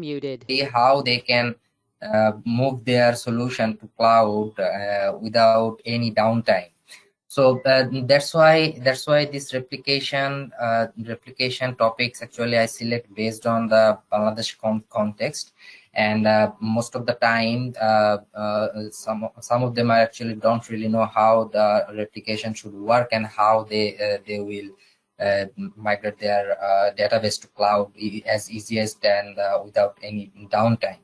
muted. See how they can move their solution to cloud without any downtime. So that's why this replication topics actually I select based on the Bangladesh context, and most of the time some of them I actually don't really know how the replication should work and how they will migrate their database to cloud as easiest and without any downtime.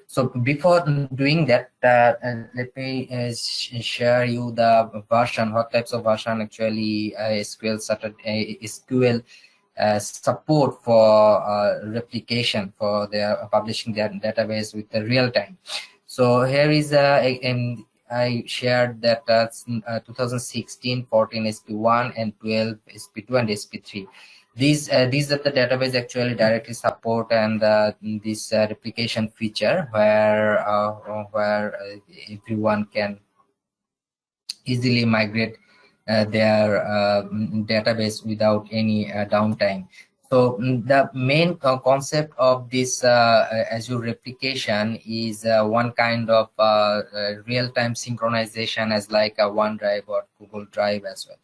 So before doing that, let me share you the version, what types of version actually SQL support for replication for their publishing their database with the real time. So here is I shared that 2016 14 SP1 and 12 SP2 and SP3. These are the database actually directly support and this replication feature where everyone can easily migrate their database without any downtime. So the main concept of this Azure replication is one kind of real-time synchronization as like a OneDrive or Google Drive as well.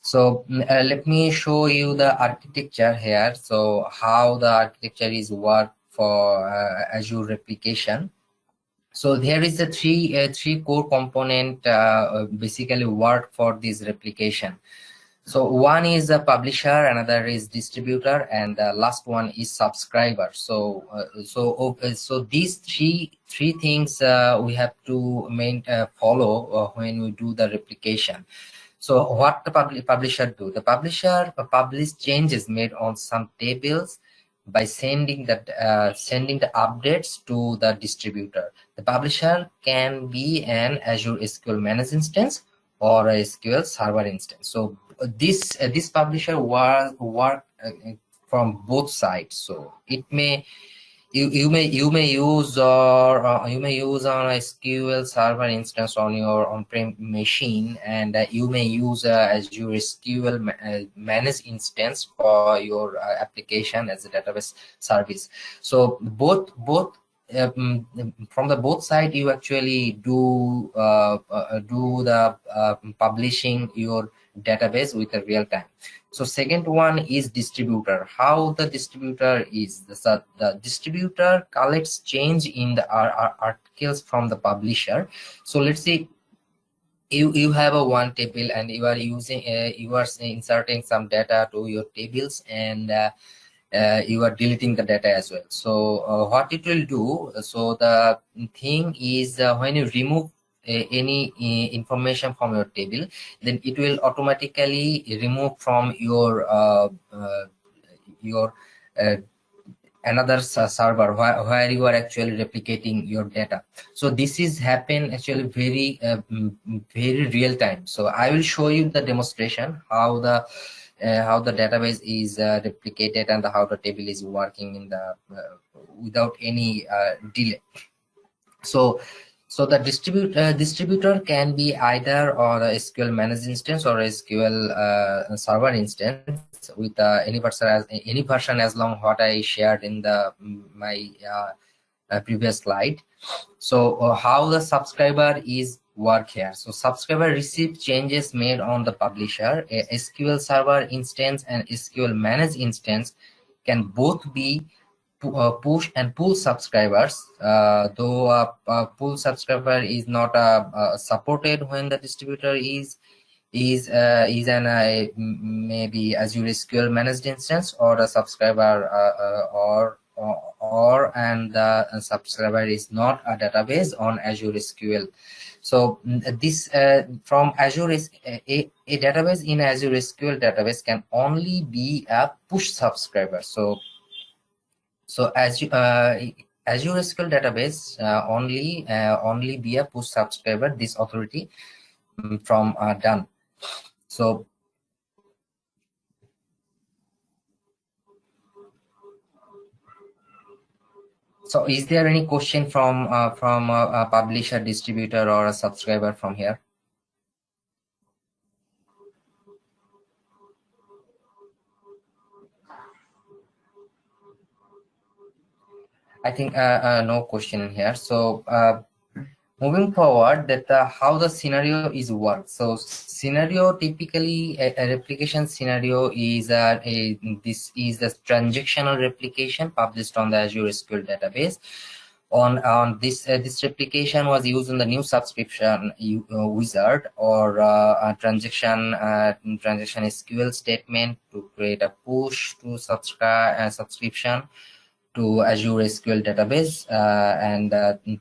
So let me show you the architecture here. So how the architecture is work for Azure replication. So there is a three core component basically work for this replication. So one is a publisher, another is distributor, and the last one is subscriber. So so these three things we have to follow when we do the replication. So what the publisher do? The publisher publish changes made on some tables by sending the updates to the distributor. The publisher can be an Azure SQL Managed instance or a SQL Server instance. So this publisher work from both sides. So it may you may use you may use on a SQL Server instance on your on-prem machine, and you may use Azure SQL managed instance for your application as a database service. So both from the both side you actually do the publishing your database with a real time. So second one is distributor. How the distributor is the distributor collects change in the articles from the publisher. So let's say you have a one table and you are using you are inserting some data to your tables, and you are deleting the data as well. So what it will do, so the thing is when you remove any information from your table, then it will automatically remove from your another server where you are actually replicating your data. So this is happen actually very real time. So I will show you the demonstration how the database is replicated and how the table is working in the without any delay. So the distributor can be either or a SQL managed instance or a SQL server instance with any version as long what I shared in the my previous slide. So how the subscriber is work here. So subscriber receive changes made on the publisher. A SQL server instance and SQL managed instance can both be push and pull subscribers, though pull subscriber is not supported when the distributor is an maybe Azure SQL managed instance or a subscriber and the subscriber is not a database on Azure SQL. So this from Azure is a database in Azure SQL database can only be a push subscriber. So as Azure SQL database only be a push subscriber, this authority from done. So is there any question from a publisher, distributor, or a subscriber from here? I think no question here. So moving forward, that how the scenario is worked. So scenario, typically a replication scenario is this is the transactional replication published on the Azure SQL database. On this replication was used in the new subscription wizard or a transaction SQL statement to create a push to subscription to Azure SQL database, and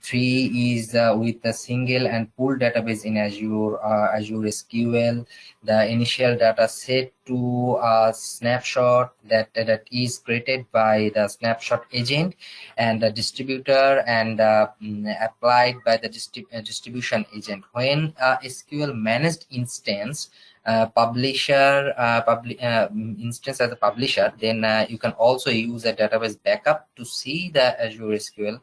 three is with a single and pool database in Azure SQL. The initial data set to a snapshot that is created by the snapshot agent, and the distributor, and applied by the distribution agent. When SQL managed instance instance as a publisher, then you can also use a database backup to see the Azure SQL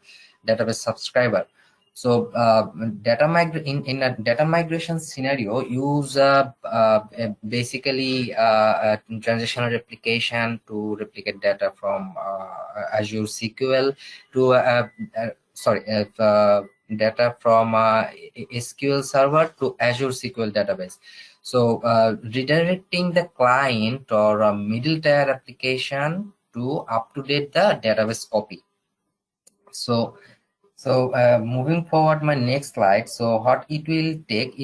database subscriber. So in a data migration scenario, use basically transitional replication to replicate data from Azure SQL to data from SQL server to Azure SQL database. So redirecting the client or a middle tier application to up-to-date the database copy. So moving forward, my next slide. So what it will take,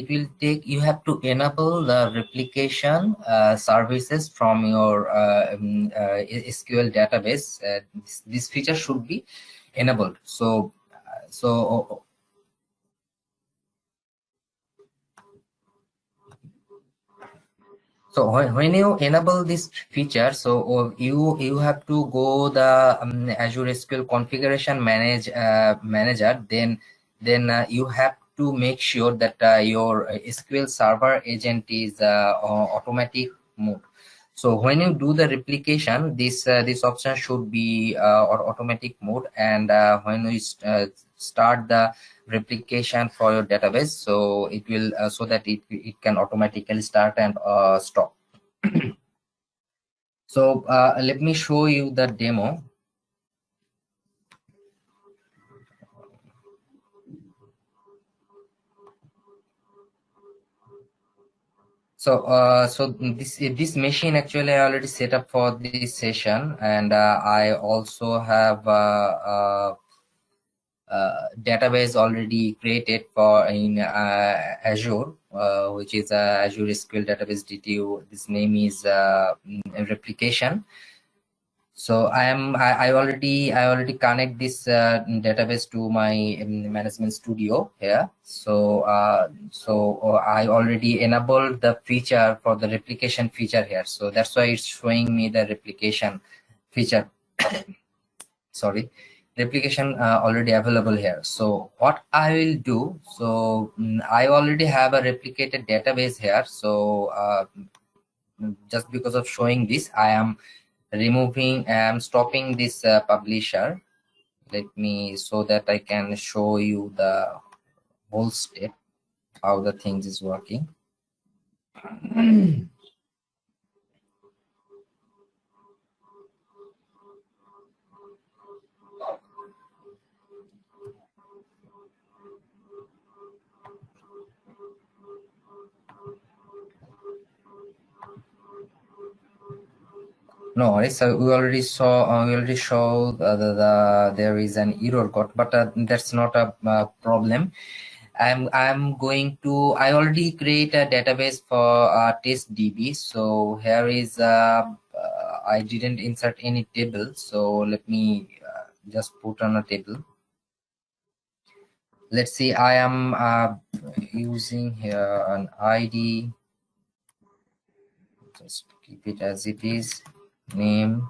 you have to enable the replication services from your SQL database. This feature should be enabled. So when you enable this feature, so you have to go the Azure SQL configuration manager. Then you have to make sure that your SQL server agent is automatic mode. So when you do the replication, this option should be or automatic mode, and when we start the replication for your database, so it will so that it can automatically start and stop. So let me show you the demo. So this machine actually I already set up for this session, and I also have database already created for in Azure, which is Azure SQL database DTU. This name is replication. So I already connect this database to my management studio here. So I already enabled the feature for the replication feature here. So that's why it's showing me the replication feature. Sorry, replication already available here. So what I will do, so I already have a replicated database here. So just because of showing this, I am stopping this publisher. Let me, so that I can show you the whole step how the things is working. No worries. So we already showed there is an error code, but that's not a problem. I'm going to, I already create a database for test DB. So here is I didn't insert any table. So let me just put on a table. Let's see, I am using here an ID. Just keep it as it is. Name.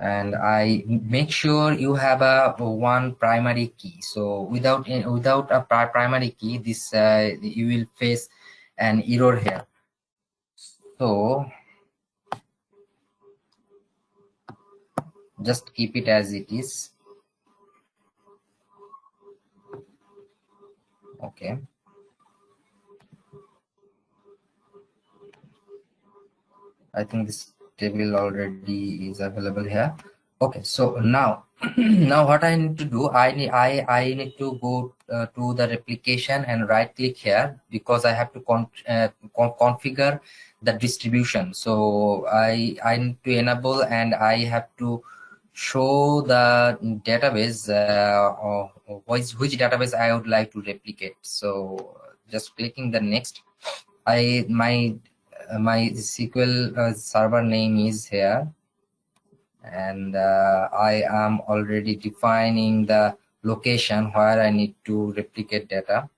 And I make sure you have a one primary key. So without a primary key, this you will face an error here. So just keep it as it is. Okay. I think this table already is available here. Okay, so now now what I need to do, I need to go to the replication and right click here, because I have to configure the distribution. So I need to enable, and I have to show the database, or which database I would like to replicate. So just clicking the next, my SQL server name is here, and I am already defining the location where I need to replicate data.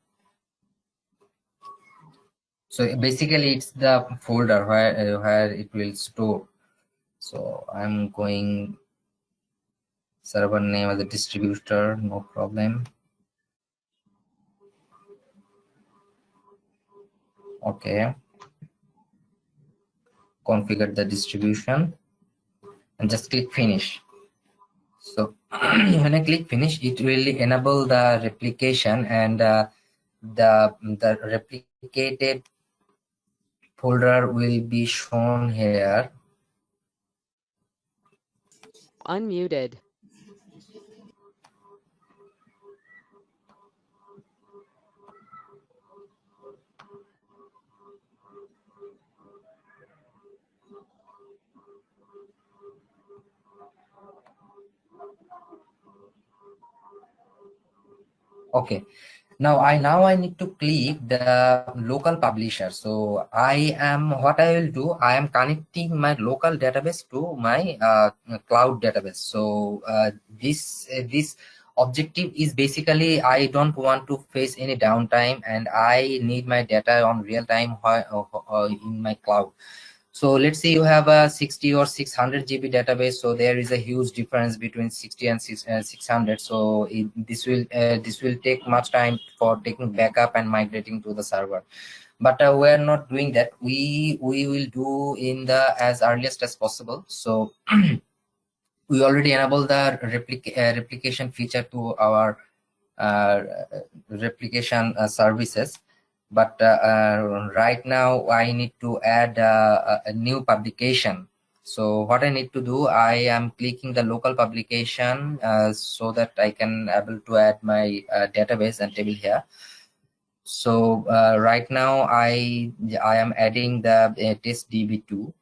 So basically it's the folder where it will store. So I'm going server name as a distributor, no problem. Okay, configure the distribution and just click finish. So when I click finish, it will enable the replication, and the replicated folder will be shown here. Unmuted. Okay, now I need to click the local publisher. So what I will do, I am connecting my local database to my cloud database. So this objective is basically, I don't want to face any downtime, and I need my data on real time in my cloud. So let's say you have a 60 or 600 GB database. So there is a huge difference between 60 and 600. So this will take much time for taking backup and migrating to the server. But we are not doing that. We will do in the as earliest as possible. So we already enabled the replication feature to our uh, replication services, but right now I need to add a new publication. So what I need to do, I am clicking the local publication so that I can able to add my database and table here. So right now I am adding the test db2.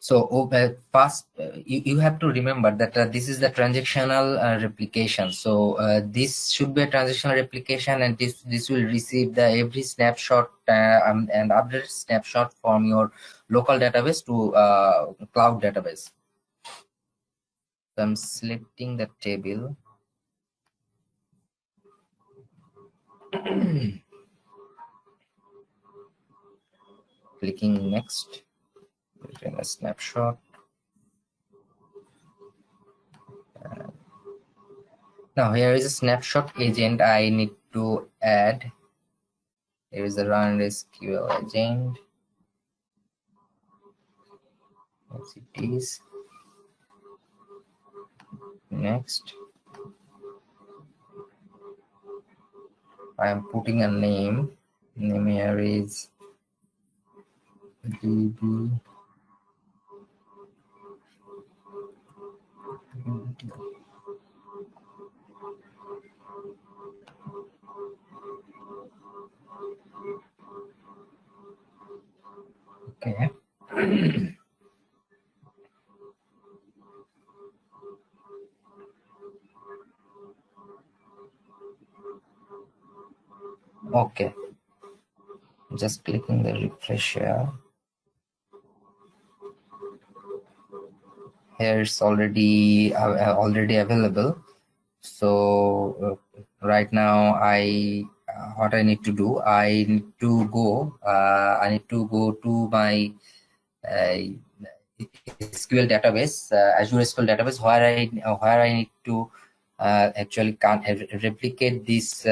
So first, you have to remember that this is the transactional replication. So this should be a transactional replication, and this will receive the every snapshot and update snapshot from your local database to cloud database. So I'm selecting the table. Clicking next. Within a snapshot. Now here is a snapshot agent I need to add. Here is the run SQL agent. Yes, it is. Next, I am putting a name. Name here is DB. Okay. Okay. Just clicking the refresh here. Here it's already available. So right now what I need to do, I need to go to my SQL database, Azure SQL database, where I need to actually replicate this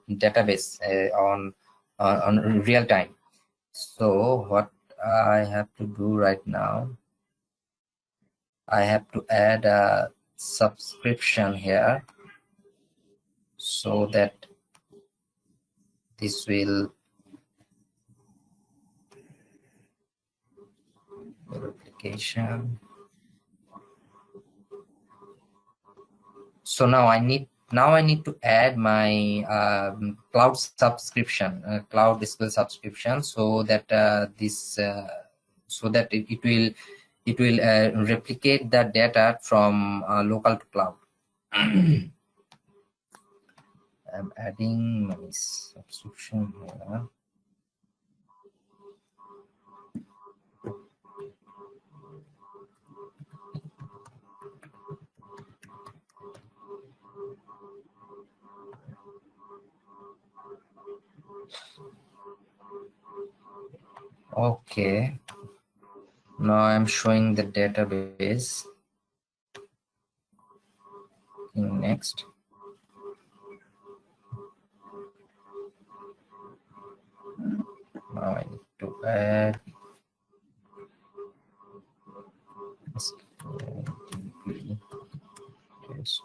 database on real time. So what I have to do right now, I have to add a subscription here so that this will replication. So now I need to add my cloud subscription, cloud SQL subscription, so that it will replicate the data from local to cloud. I'm adding my subscription here. Okay, now I'm showing the database. Next. Now I need to add test.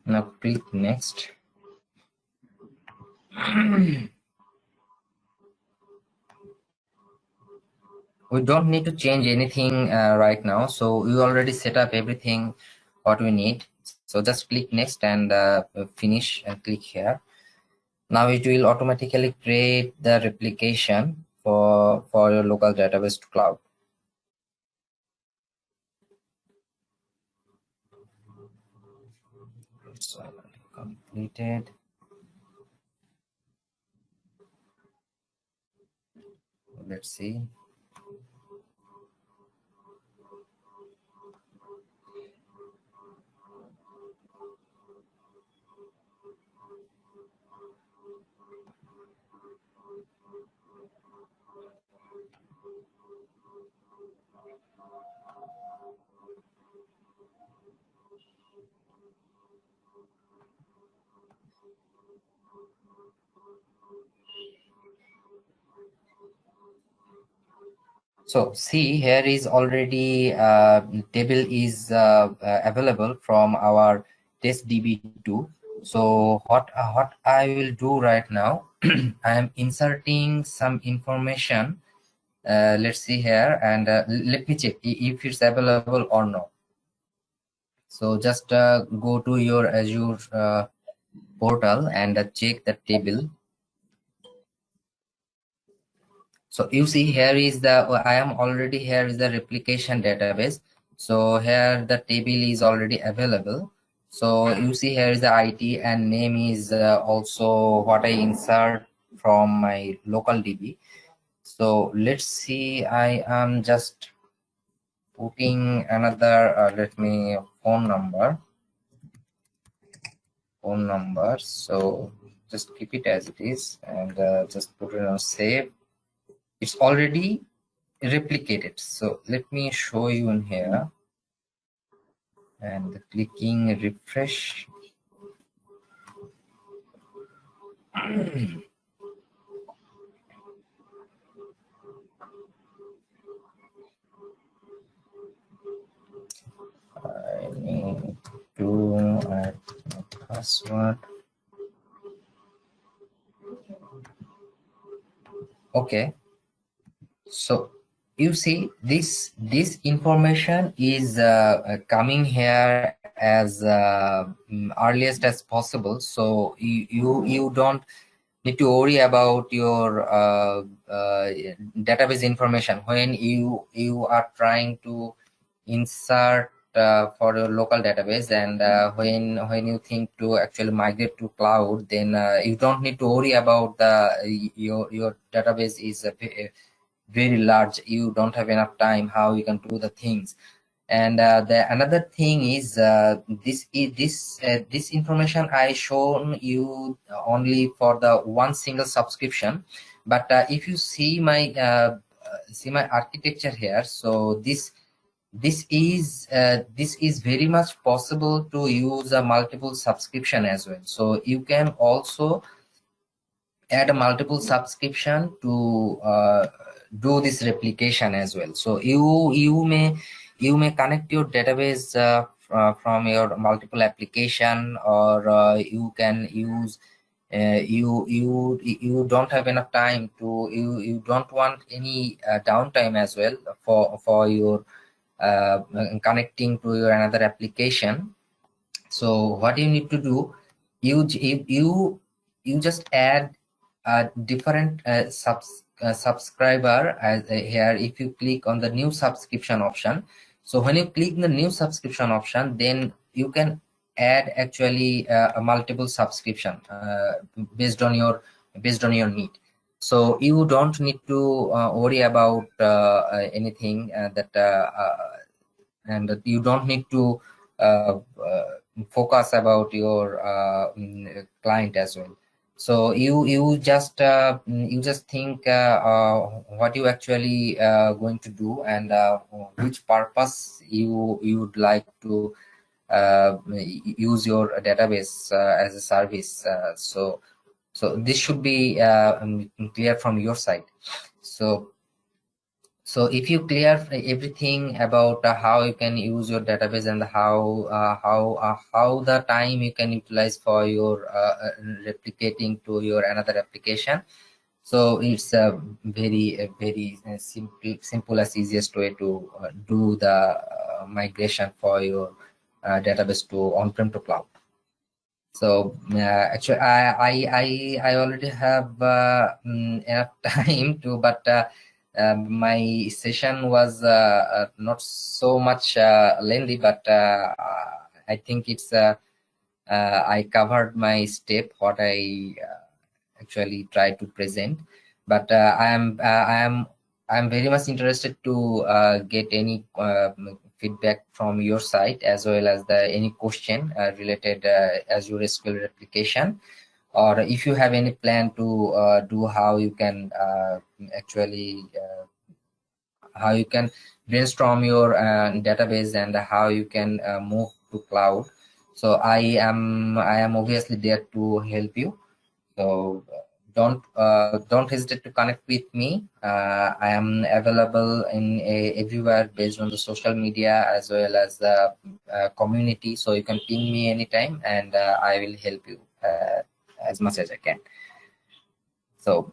Now click next. We don't need to change anything right now, so we already set up everything what we need. So just click next and finish and click here. Now it will automatically create the replication for your local database to cloud. So completed. Let's see. So see, here is already table is available from our test db2. So what I will do right now, I am inserting some information. Let's see here, and let me check if it's available or not. So just go to your Azure portal and check the table. So you see here is the I am already here is the replication database. So here the table is already available. So you see here is the ID and name is also what I insert from my local DB. So let's see, I am just putting another let me phone number. So just keep it as it is and just put it on save. It's already replicated. So let me show you in here and clicking refresh. I need to add my password. Okay, so you see this information is coming here as earliest as possible, so you don't need to worry about your database information when you are trying to insert for your local database, and when you think to actually migrate to cloud, then you don't need to worry about your database is very large, you don't have enough time how you can do the things, And the another thing is this information I shown you only for the one single subscription. But if you see my architecture here, so this is very much possible to use a multiple subscription as well. So you can also add a multiple subscription to do this replication as well. So you may connect your database from your multiple application, or you can use you don't have enough time to you don't want any downtime as well for your connecting to your another application. So what you need to do, you just add a different subscriber as here. If you click on the new subscription option, so when you click the new subscription option, then you can add actually a multiple subscription based on your need. So you don't need to worry about anything and you don't need to uh, focus about your client as well. So you just think what you actually going to do, and which purpose you would like to use your database as a service. So this should be clear from your side. So if you clear everything about how you can use your database, and how the time you can utilize for your replicating to your another application, so it's a very simple as easiest way to do the migration for your database to on-prem to cloud. So actually, I already have enough time to, but my session was not so much lengthy, but I think it's I covered my step what I actually try to present. But I'm very much interested to get any feedback from your side, as well as any question related Azure SQL replication, or if you have any plan to do how you can actually how you can brainstorm your database, and how you can move to cloud. So I am obviously there to help you. So don't hesitate to connect with me. I am available in everywhere based on the social media, as well as the community. So you can ping me anytime, and I will help you as much as I can. So